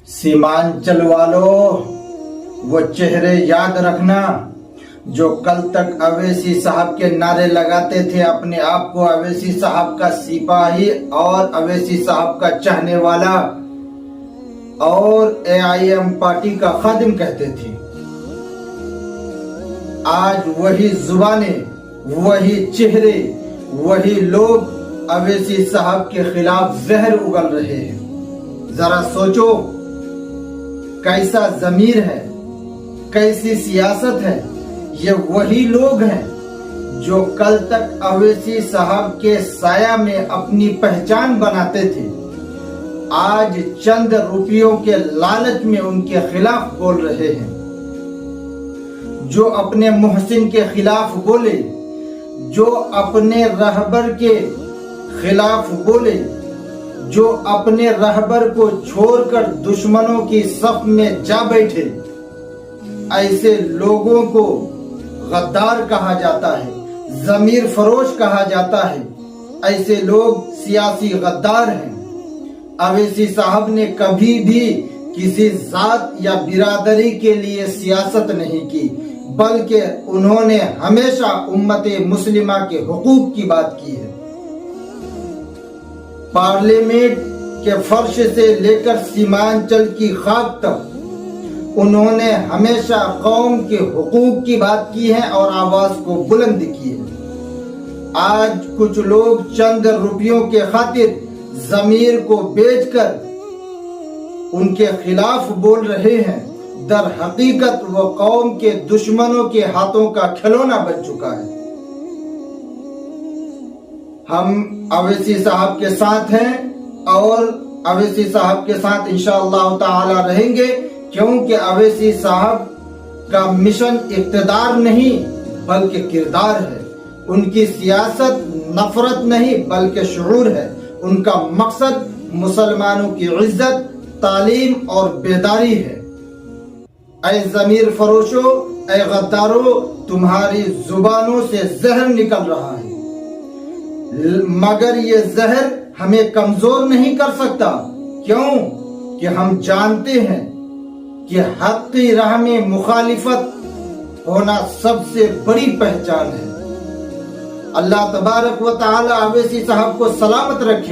सीमांचल वालों, वो चेहरे याद रखना जो कल तक अवैसी साहब के नारे लगाते थे, अपने आप को अवैसी साहब का सिपाही और अवैसी साहब का चाहने वाला और AIM पार्टी का खादिम कहते थे। आज वही जुबानें, वही चेहरे, वही लोग अवैसी साहब के खिलाफ जहर उगल रहे हैं। जरा सोचो, कैसा ज़मीर है, कैसी सियासत है। ये वही लोग हैं जो कल तक अवैसी साहब के साया में अपनी पहचान बनाते थे, आज चंद रुपयों के लालच में उनके खिलाफ बोल रहे हैं। जो अपने मुहसिन के खिलाफ बोले, जो अपने रहबर के खिलाफ बोले, जो अपने रहबर को छोड़कर दुश्मनों की सफ में जा बैठे, ऐसे लोगों को गद्दार कहा जाता है, ज़मीर फरोश कहा जाता है। ऐसे लोग सियासी गद्दार हैं। अवैसी साहब ने कभी भी किसी जात या बिरादरी के लिए सियासत नहीं की, बल्कि उन्होंने हमेशा उम्मत मुस्लिमा के हुकूक की बात की है। पार्लियामेंट के फर्श से लेकर सीमांचल की खाक तक उन्होंने हमेशा कौम के हुकूक की बात की है और आवाज को बुलंद की है। आज कुछ लोग चंद रुपयों के खातिर जमीर को बेचकर उनके खिलाफ बोल रहे हैं। दर हकीकत वो कौम के दुश्मनों के हाथों का खिलौना बन चुका है। हम अवैसी साहब के साथ हैं और अवैसी साहब के साथ इंशाअल्लाह ताला रहेंगे, क्योंकि अवैसी साहब का मिशन इक़्तिदार नहीं बल्कि किरदार है। उनकी सियासत नफरत नहीं बल्कि शुऊर है। उनका मकसद मुसलमानों की इज्जत, तालीम और बेदारी है। ऐ ज़मीर फरोशो, ऐ गद्दारो, तुम्हारी जुबानों से जहर निकल रहा है, मगर ये जहर हमें कमजोर नहीं कर सकता। क्यों? कि हम जानते हैं कि हक की राह में मुखालिफत होना सबसे बड़ी पहचान है। अल्लाह तबारक व तआला अवैसी साहब को सलामत रखे।